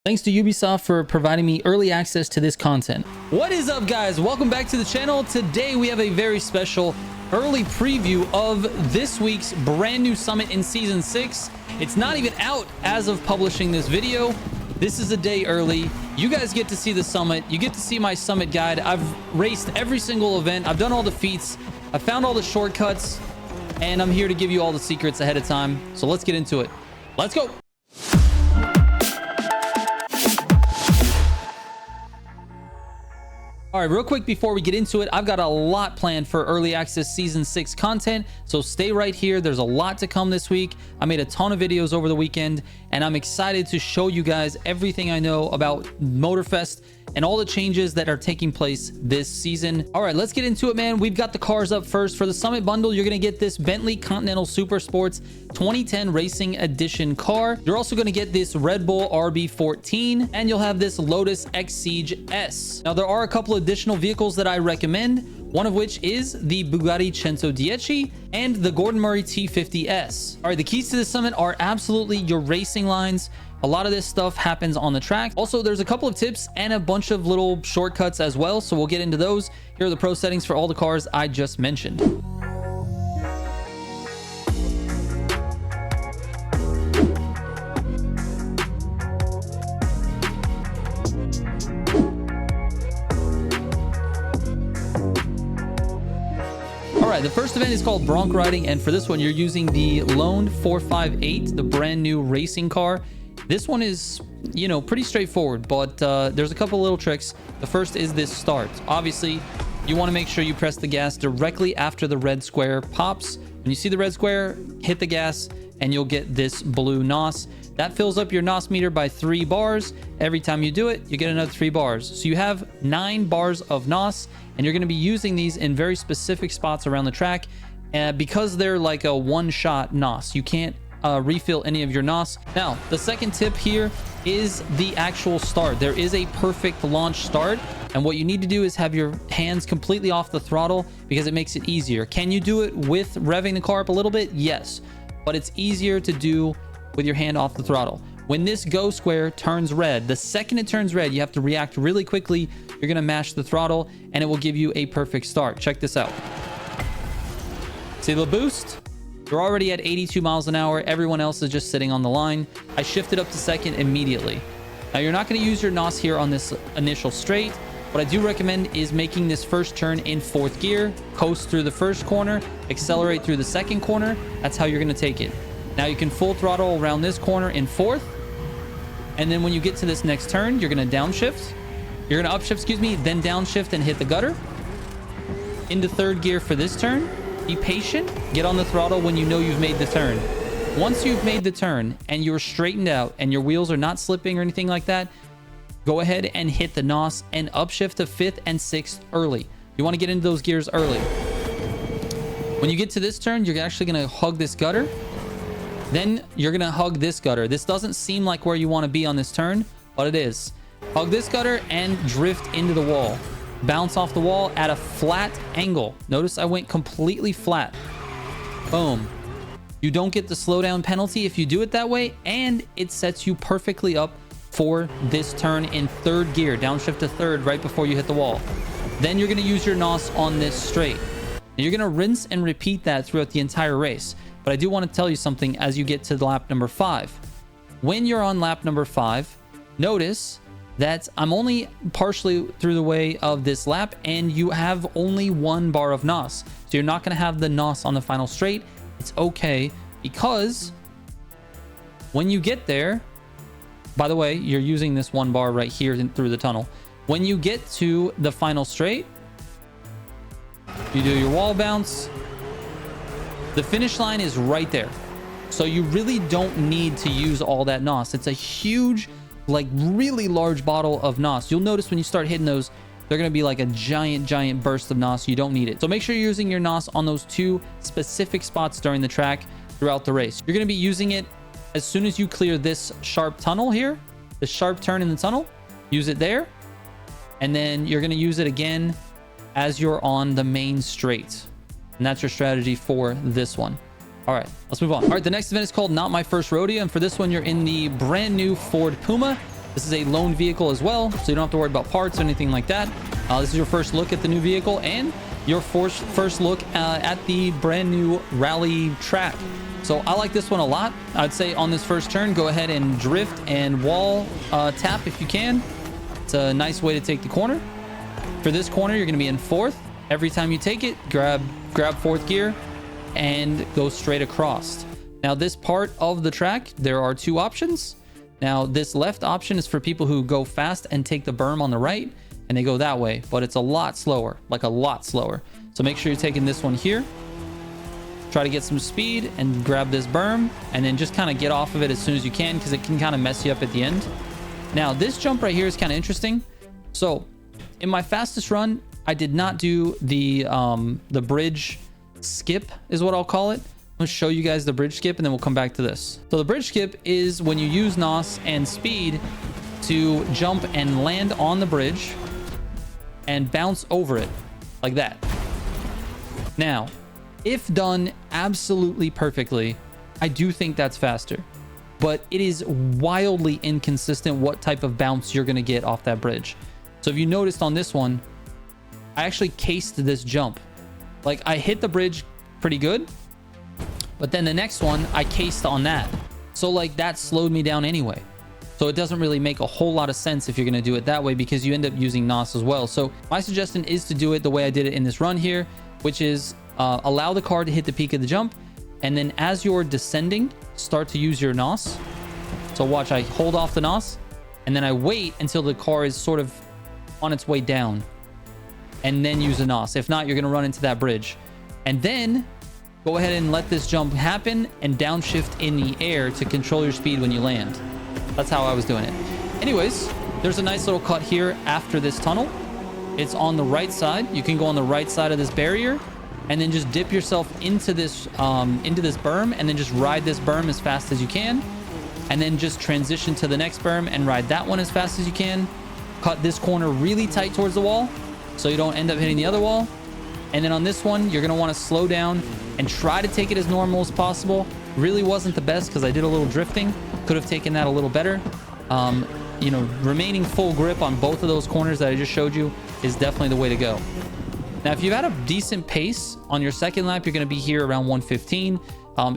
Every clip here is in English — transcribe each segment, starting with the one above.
Thanks to Ubisoft for providing me early access to this content. What is up, guys? Welcome back to the channel. Today we have a very special early preview of this week's brand new summit in season 6. It's not even out as of publishing this video. This is a day early. You guys get to see the summit. You get to see my summit guide. I've raced every single event. I've done all the feats. I found all the shortcuts, and I'm here to give you all the secrets ahead of time. So let's get into it. Let's go. All right, real quick before we get into it, I've got a lot planned for early access season 6 content, so stay right here. There's a lot to come this week. I made a ton of videos over the weekend, and I'm excited to show you guys everything I know about Motorfest and all the changes that are taking place this season. All right, let's get into it, man. We've got the cars up first. For the Summit bundle, you're going to get this Bentley Continental Super Sports 2010 Racing Edition car. You're also going to get this Red Bull RB14, and you'll have this Lotus X Siege S. Now, there are a couple additional vehicles that I recommend, one of which is the Bugatti 110 and the Gordon Murray T50S. All right, the keys to the Summit are absolutely your racing lines. A lot of this stuff happens on the track. Also, there's a couple of tips and a bunch of little shortcuts as well, so we'll get into those. Here are the pro settings for all the cars I just mentioned. All right, the first event is called Bronc Riding, and for this one, you're using the Lone 458, the brand new racing car. This one is, you know, pretty straightforward, but there's a couple little tricks. The first is this start. Obviously, you want to make sure you press the gas directly after the red square pops. When you see the red square, hit the gas, and you'll get this blue NOS. That fills up your NOS meter by 3 bars. Every time you do it, you get another 3 bars. So you have 9 bars of NOS, and you're going to be using these in very specific spots around the track. Because they're like a one-shot NOS, you can't refill any of your NOS. Now, the second tip here is the actual start. There is a perfect launch start, and what you need to do is have your hands completely off the throttle because it makes it easier. Can you do it with revving the car up a little bit? Yes, but it's easier to do with your hand off the throttle. When this go square turns red, the second it turns red, you have to react really quickly. You're going to mash the throttle, and it will give you a perfect start. Check this out. See the boost? You're already at 82 miles an hour. Everyone else is just sitting on the line. I shifted up to second immediately. Now, you're not going to use your NOS here on this initial straight. What I do recommend is making this first turn in 4th gear, coast through the first corner, accelerate through the second corner. That's how you're going to take it. Now, you can full throttle around this corner in 4th. And then when you get to this next turn, you're going to downshift. You're going to upshift, excuse me, then downshift and hit the gutter. Into 3rd gear for this turn. Be patient. Get on the throttle when you know you've made the turn. Once you've made the turn and you're straightened out and your wheels are not slipping or anything like that, go ahead and hit the NOS and upshift to 5th and 6th early. You want to get into those gears early. When you get to this turn, you're actually going to hug this gutter. Then you're going to hug this gutter. This doesn't seem like where you want to be on this turn, but it is. Hug this gutter and drift into the wall. Bounce off the wall at a flat angle. Notice I went completely flat. Boom. You don't get the slowdown penalty if you do it that way, and it sets you perfectly up for this turn in 3rd gear. Downshift to 3rd right before you hit the wall. Then you're going to use your NOS on this straight. And you're going to rinse and repeat that throughout the entire race. But I do want to tell you something as you get to lap number 5. When you're on lap number 5, notice that I'm only partially through the way of this lap, and you have only 1 bar of NOS. So you're not going to have the NOS on the final straight. It's okay, because when you get there, by the way, you're using this 1 bar right here through the tunnel. When you get to the final straight, you do your wall bounce. The finish line is right there. So you really don't need to use all that NOS. It's a huge, like really large bottle of NOS. You'll notice when you start hitting those, they're going to be like a giant burst of NOS. You don't need it. So make sure you're using your NOS on those 2 specific spots during the track throughout the race. You're going to be using it as soon as you clear this sharp tunnel here, the sharp turn in the tunnel. Use it there. And then you're going to use it again as you're on the main straight. And that's your strategy for this one. All right, let's move on. All right, the next event is called Not My First Rodeo. And for this one, you're in the brand new Ford Puma. This is a loaned vehicle as well, so you don't have to worry about parts or anything like that. This is your first look at the new vehicle and your first look at the brand new rally track. So I like this one a lot. I'd say on this first turn, go ahead and drift and wall tap if you can. It's a nice way to take the corner. For this corner, you're going to be in fourth. Every time you take it, grab fourth gear and go straight across. Now this part of the track, there are two options. Now this left option is for people who go fast and take the berm on the right, and they go that way, but it's a lot slower, like a lot slower. So make sure you're taking this one here. Try to get some speed and grab this berm, and then just kind of get off of it as soon as you can, because it can kind of mess you up at the end. Now this jump right here is kind of interesting. So in my fastest run, I did not do the bridge skip is what I'll call it. I'm gonna show you guys the bridge skip and then we'll come back to this. So the bridge skip is when you use NOS and speed to jump and land on the bridge and bounce over it like that. Now, if done absolutely perfectly, I do think that's faster, but it is wildly inconsistent what type of bounce you're gonna get off that bridge. So if you noticed on this one, I actually cased this jump. Like I hit the bridge pretty good, but then the next one I cased on that. So like that slowed me down anyway. So it doesn't really make a whole lot of sense if you're going to do it that way, because you end up using NOS as well. So my suggestion is to do it the way I did it in this run here, which is allow the car to hit the peak of the jump. And then as you're descending, start to use your NOS. So watch, I hold off the NOS and then I wait until the car is sort of on its way down, and then use a NOS. If not, you're going to run into that bridge. And then go ahead and let this jump happen and downshift in the air to control your speed when you land. That's how I was doing it. Anyways, there's a nice little cut here after this tunnel. It's on the right side. You can go on the right side of this barrier and then just dip yourself into this berm, and then just ride this berm as fast as you can. And then just transition to the next berm and ride that one as fast as you can. Cut this corner really tight towards the wall so you don't end up hitting the other wall. And then on this one, you're going to want to slow down and try to take it as normal as possible. Really wasn't the best because I did a little drifting. Could have taken that a little better. You know, remaining full grip on both of those corners that I just showed you is definitely the way to go. Now, if you've had a decent pace on your second lap, you're going to be here around 115.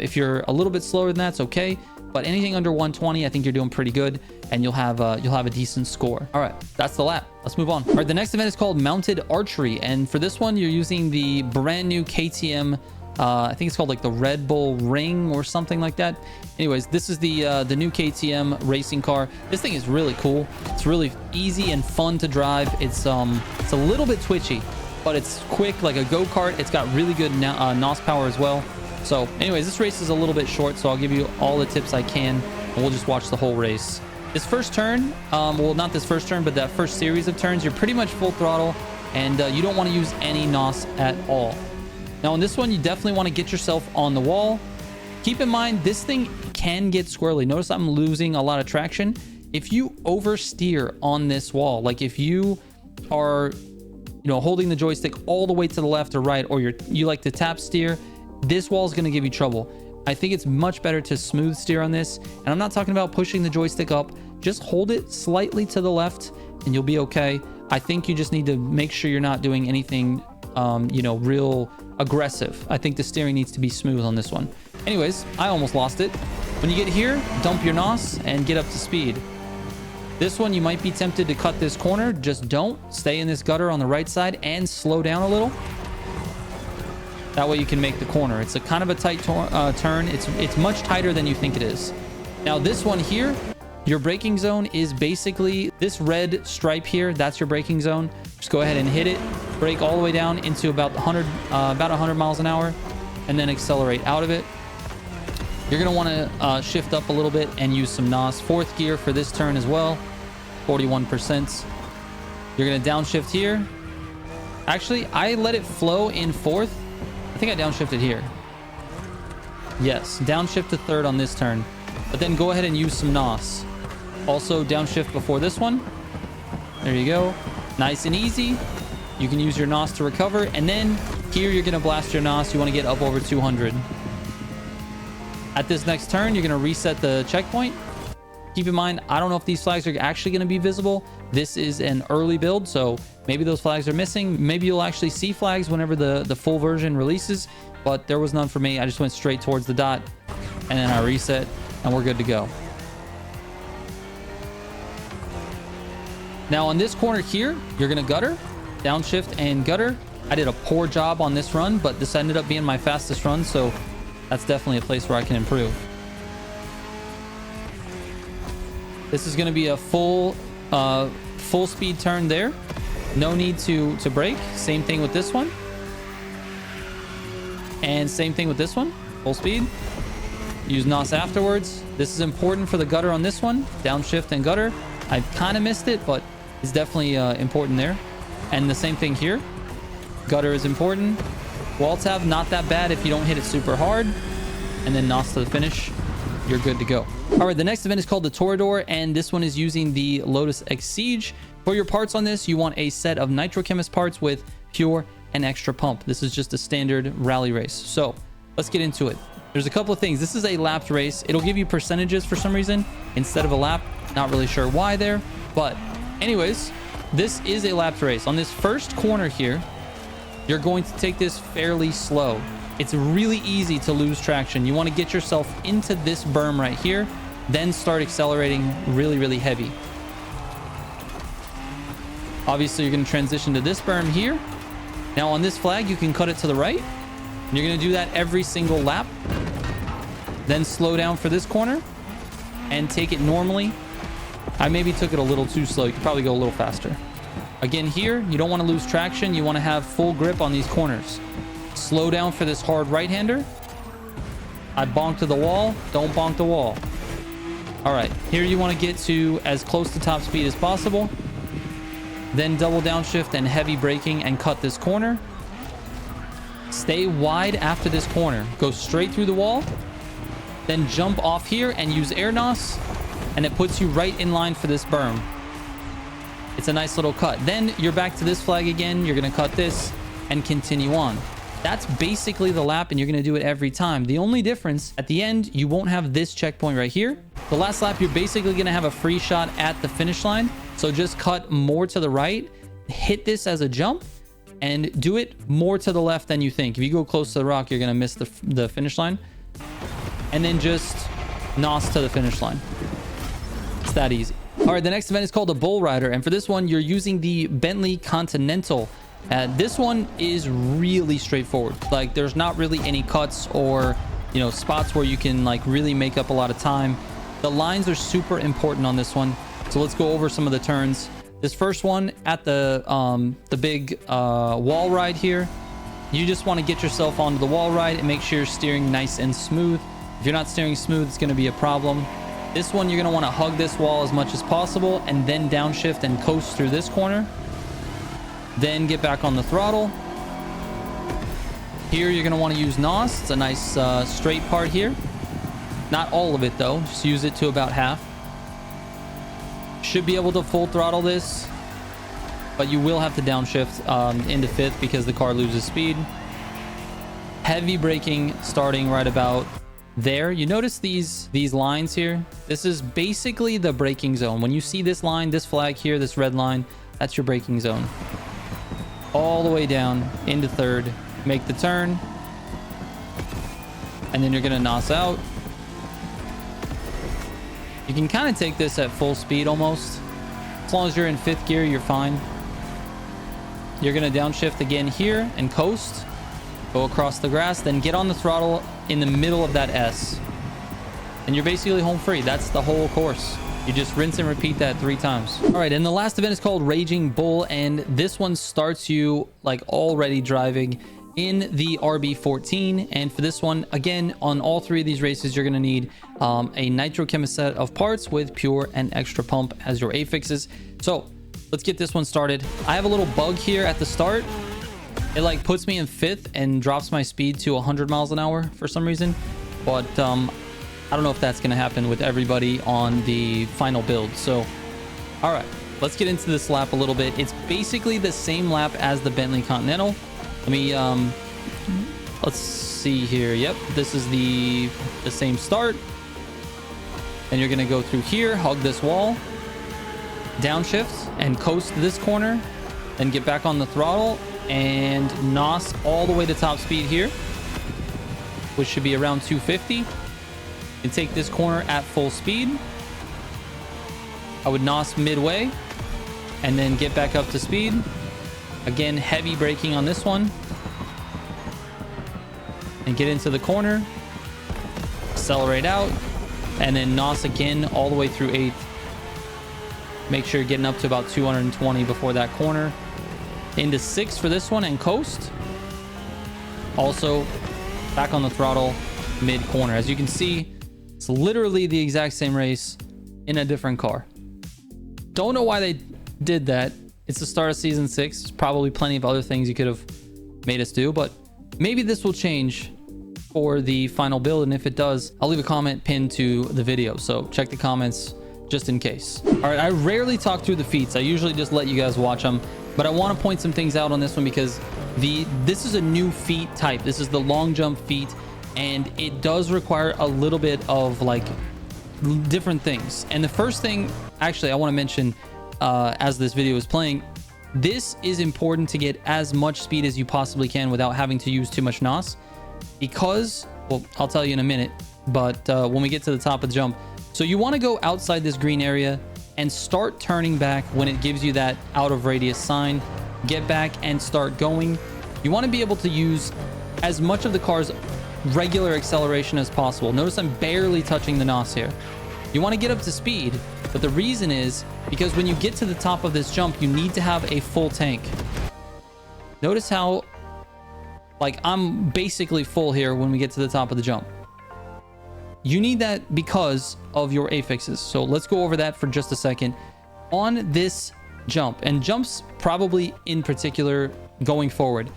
If you're a little bit slower than that, it's okay. But anything under 120, I think you're doing pretty good, and you'll have a decent score. All right, that's the lap. Let's move on. All right, the next event is called Mounted Archery, and for this one, you're using the brand new KTM. I think it's called like the Red Bull Ring or something like that. Anyways, this is the new KTM racing car. This thing is really cool. It's really easy and fun to drive. It's a little bit twitchy, but it's quick like a go-kart. It's got really good NOS power as well. So anyways, this race is a little bit short, so I'll give you all the tips I can, and we'll just watch the whole race. This first turn, well, not this first turn, but that first series of turns, you're pretty much full throttle, and you don't want to use any NOS at all. Now, on this one, you definitely want to get yourself on the wall. Keep in mind, this thing can get squirrely. Notice I'm losing a lot of traction. If you oversteer on this wall, like if you are, holding the joystick all the way to the left or right, or you like to tap steer, this wall is going to give you trouble. I think it's much better to smooth steer on this. And I'm not talking about pushing the joystick up. Just hold it slightly to the left and you'll be okay. I think you just need to make sure you're not doing anything, real aggressive. I think the steering needs to be smooth on this one. Anyways, I almost lost it. When you get here, dump your NOS and get up to speed. This one, you might be tempted to cut this corner. Just don't. Stay in this gutter on the right side and slow down a little. That way you can make the corner. It's a kind of a tight turn. It's much tighter than you think it is. Now this one here, your braking zone is basically this red stripe here. That's your braking zone. Just go ahead and hit it. Brake all the way down into about 100 miles an hour, and then accelerate out of it. You're gonna want to shift up a little bit and use some NOS. Fourth gear for this turn as well, 41%. You're gonna downshift here. Actually, I let it flow in fourth. I think I downshifted here. Yes, downshift to third on this turn. But then go ahead and use some NOS. Also downshift before this one. There you go. Nice and easy. You can use your NOS to recover. And then here you're going to blast your NOS. You want to get up over 200. At this next turn, you're going to reset the checkpoint. Keep in mind, I don't know if these flags are actually going to be visible. This is an early build, so maybe those flags are missing. Maybe you'll actually see flags whenever the full version releases, but there was none for me. I just went straight towards the dot, and then I reset, and we're good to go. Now on this corner here, you're going to gutter, downshift, and gutter. I did a poor job on this run, but this ended up being my fastest run, so that's definitely a place where I can improve. This is going to be a full speed turn there. No need to brake. Same thing with this one. And same thing with this one. Full speed. Use NOS afterwards. This is important for the gutter on this one. Downshift and gutter. I kind of missed it, but it's definitely important there. And the same thing here. Gutter is important. Wall tab, not that bad if you don't hit it super hard. And then NOS to the finish. You're good to go. All right, the next event is called the Toreador, and this one is using the Lotus X Siege. For your parts on this, you want a set of Nitrochemist parts with Pure and Extra Pump. This is just a standard rally race. So let's get into it. There's a couple of things. This is a lapped race. It'll give you percentages for some reason instead of a lap. Not really sure why there, but anyways, this is a lapped race. On this first corner here, you're going to take this fairly slow. It's really easy to lose traction. You want to get yourself into this berm right here, then start accelerating really, really heavy. Obviously, you're going to transition to this berm here. Now on this flag, you can cut it to the right. You're going to do that every single lap. Then slow down for this corner and take it normally. I maybe took it a little too slow. You could probably go a little faster. Again, here, you don't want to lose traction. You want to have full grip on these corners. Slow down for this hard right-hander. I bonked to the wall. Don't bonk the wall. All right, here you want to get to as close to top speed as possible. Then double downshift and heavy braking and cut this corner. Stay wide after this corner. Go straight through the wall. Then jump off here and use air NOS. And it puts you right in line for this berm. It's a nice little cut. Then you're back to this flag again. You're going to cut this and continue on. That's basically the lap, and you're going to do it every time. The only difference, at the end, you won't have this checkpoint right here. The last lap, you're basically going to have a free shot at the finish line. So just cut more to the right, hit this as a jump, and do it more to the left than you think. If you go close to the rock, you're going to miss the finish line. And then just NOS to the finish line. It's that easy. All right, the next event is called a Bull Rider, and for this one, you're using the Bentley Continental. This one is really straightforward. Like, there's not really any cuts or, you know, spots where you can like really make up a lot of time. The lines are super important on this one. So let's go over some of the turns. This first one at the big wall ride here, you just want to get yourself onto the wall ride and make sure you're steering nice and smooth. If you're not steering smooth, it's going to be a problem. This one, you're going to want to hug this wall as much as possible and then downshift and coast through this corner. Then get back on the throttle. Here, you're going to want to use NOS. It's a nice straight part here. Not all of it, though. Just use it to about half. Should be able to full throttle this, but you will have to downshift into fifth because the car loses speed. Heavy braking starting right about there. You notice these lines here? This is basically the braking zone. When you see this line, this flag here, this red line, that's your braking zone. All the way down into third. Make the turn. And then you're going to NOS out. You can kind of take this at full speed almost. As long as you're in fifth gear, you're fine. You're going to downshift again here and coast. Go across the grass, then get on the throttle in the middle of that S. And you're basically home free. That's the whole course. You just rinse and repeat that 3 times. All right, and the last event is called Raging Bull, and this one starts you like already driving in the RB14. And for this one, again, on all 3 of these races, you're going to need a Nitrochemist set of parts with Pure and Extra Pump as your affixes. So let's get this one started. I have a little bug here at the start. It like puts me in fifth and drops my speed to 100 miles an hour for some reason, but I don't know if that's going to happen with everybody on the final build. So, all right, let's get into this lap a little bit. It's basically the same lap as the Bentley Continental. Let me, let's see here. Yep, this is the same start. Then you're going to go through here, hug this wall, downshift, and coast this corner. Then get back on the throttle and NOS all the way to top speed here, which should be around 250. And take this corner at full speed. I would NOS midway and then get back up to speed. Again, heavy braking on this one. And get into the corner. Accelerate out. And then NOS again all the way through 8th. Make sure you're getting up to about 220 before that corner. Into 6th for this one and coast. Also, back on the throttle mid-corner. As you can see, it's literally the exact same race in a different car. Don't know why they did that. It's the start of season 6. There's probably plenty of other things you could have made us do, but maybe this will change for the final build. And if it does, I'll leave a comment pinned to the video. So check the comments just in case. All right, I rarely talk through the feats. I usually just let you guys watch them, but I want to point some things out on this one because this is a new feat type. This is the long jump feat, and it does require a little bit of like different things. And the first thing, actually, I want to mention as this video is playing, this is important to get as much speed as you possibly can without having to use too much NOS, because, well, I'll tell you in a minute, but when we get to the top of the jump, so you want to go outside this green area and start turning back when it gives you that out of radius sign. Get back and start going. You want to be able to use as much of the car's regular acceleration as possible. Notice I'm barely touching the NOS here. You want to get up to speed, but the reason is because when you get to the top of this jump, you need to have a full tank. Notice how, like, I'm basically full here when we get to the top of the jump. You need that because of your affixes. So let's go over that for just a second. On this jump, and jumps probably in particular going forward,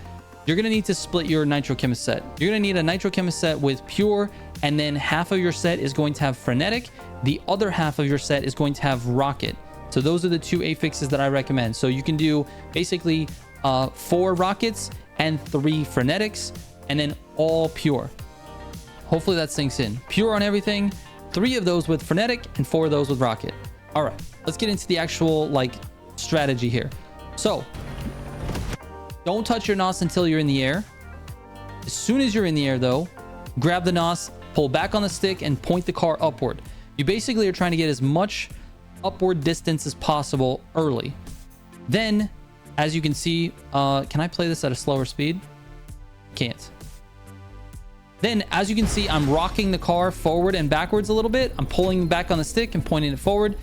you're going to need to split your nitrochemist set. You're going to need a nitrochemist set with pure, and then half of your set is going to have frenetic. The other half of your set is going to have rocket. So those are the two affixes that I recommend. So you can do basically 4 rockets and 3 frenetics, and then all pure. Hopefully that sinks in. Pure on everything, 3 of those with frenetic and 4 of those with rocket. All right, let's get into the actual like strategy here. So don't touch your NOS until you're in the air. As soon as you're in the air though, grab the NOS, pull back on the stick, and point the car upward. You basically are trying to get as much upward distance as possible early. Then, as you can see, can I play this at a slower speed? Can't. Then, as you can see, I'm rocking the car forward and backwards a little bit. I'm pulling back on the stick and pointing it forward,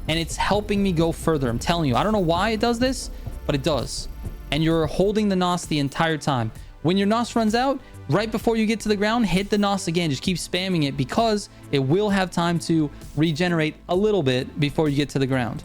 and it's helping me go further. I'm telling you, I don't know why it does this, but it does. And you're holding the NOS the entire time. When your NOS runs out, right before you get to the ground, hit the NOS again. Just keep spamming it because it will have time to regenerate a little bit before you get to the ground.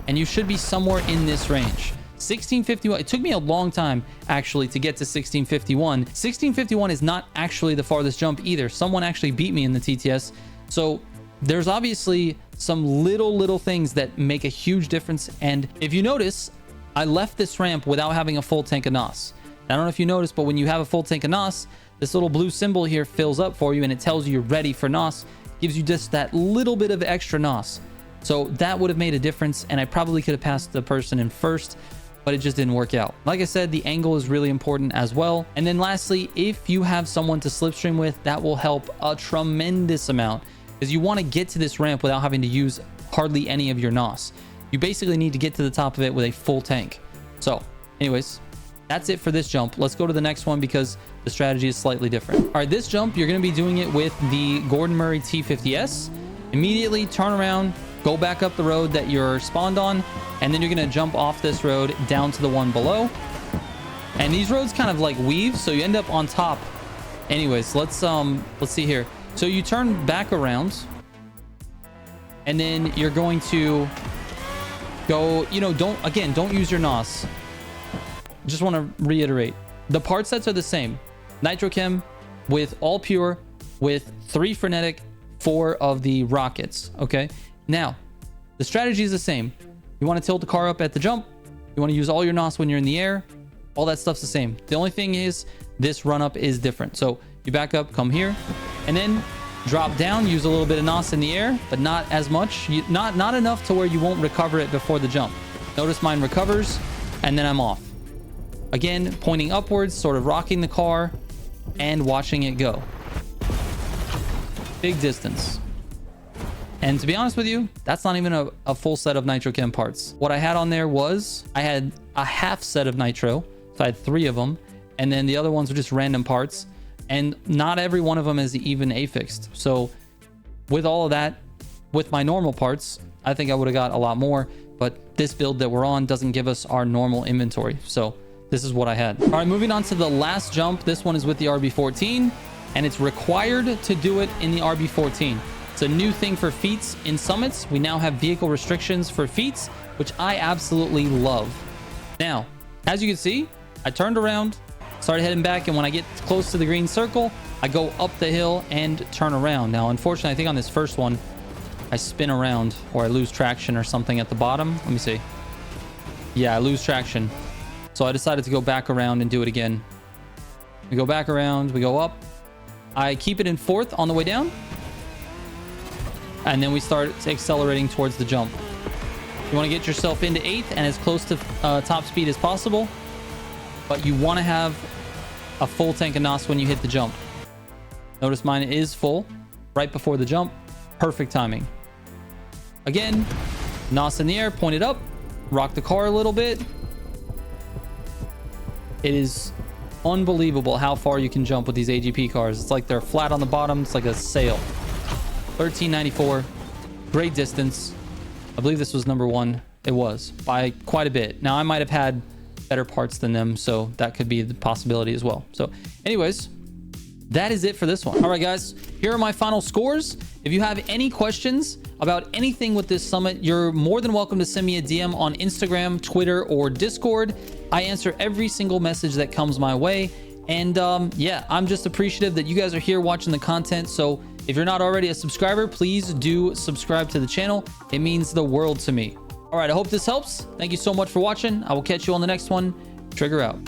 And you should be somewhere in this range. 1651, it took me a long time actually to get to 1651. 1651 is not actually the farthest jump either. Someone actually beat me in the TTS. So there's obviously some little things that make a huge difference. And if you notice, I left this ramp without having a full tank of NOS. I don't know if you noticed, but when you have a full tank of NOS, this little blue symbol here fills up for you and it tells you you're ready for NOS. Gives you just that little bit of extra NOS. So that would have made a difference, and I probably could have passed the person in first, but it just didn't work out. Like I said, the angle is really important as well. And then lastly, if you have someone to slipstream with, that will help a tremendous amount, because you want to get to this ramp without having to use hardly any of your NOS. You basically need to get to the top of it with a full tank. So anyways, that's it for this jump. Let's go to the next one because the strategy is slightly different. All right, this jump, you're going to be doing it with the Gordon Murray T50S. Immediately turn around, go back up the road that you're spawned on, and then you're going to jump off this road down to the one below. And these roads kind of like weave, so you end up on top. Anyways, let's see here. So you turn back around, and then you're going to go, don't use your NOS. Just want to reiterate, the part sets are the same. Nitrochem with all pure, with 3 frenetic, 4 of the rockets. Okay, now the strategy is the same. You want to tilt the car up at the jump. You want to use all your NOS when you're in the air. All that stuff's the same. The only thing is this run up is different. So you back up, come here, and then drop down, use a little bit of NOS in the air, but not as much. Not enough to where you won't recover it before the jump. Notice mine recovers, and then I'm off. Again, pointing upwards, sort of rocking the car, and watching it go. Big distance. And to be honest with you, that's not even a full set of nitrochem parts. What I had on there was, I had a half set of nitro, so I had 3 of them, and then the other ones were just random parts, and not every one of them is even affixed. So with all of that, with my normal parts, I think I would have got a lot more, but this build that we're on doesn't give us our normal inventory. So this is what I had. All right, moving on to the last jump. This one is with the RB14, and it's required to do it in the RB14. It's a new thing for Feats in summits. We now have vehicle restrictions for Feats, which I absolutely love. Now, as you can see, I turned around, started heading back, and when I get close to the green circle, I go up the hill and turn around. Now, unfortunately, I think on this first one, I spin around or I lose traction or something at the bottom. Let me see. Yeah, I lose traction. So I decided to go back around and do it again. We go back around, we go up. I keep it in 4th on the way down. And then we start accelerating towards the jump. You want to get yourself into 8th and as close to top speed as possible. But you want to have a full tank of NOS when you hit the jump. Notice mine is full right before the jump. Perfect timing. Again, NOS in the air, point it up, rock the car a little bit. It is unbelievable how far you can jump with these AGP cars. It's like they're flat on the bottom. It's like a sail. 1394, great distance. I believe this was number 1. It was by quite a bit. Now I might have had better parts than them, so that could be the possibility as well. So anyways, that is it for this one. All right, guys, here are my final scores. If you have any questions about anything with this summit, you're more than welcome to send me a DM on Instagram, Twitter, or Discord. I answer every single message that comes my way. And yeah, I'm just appreciative that you guys are here watching the content. So if you're not already a subscriber, please do subscribe to the channel. It means the world to me. All right, I hope this helps. Thank you so much for watching. I will catch you on the next one. Trigger out.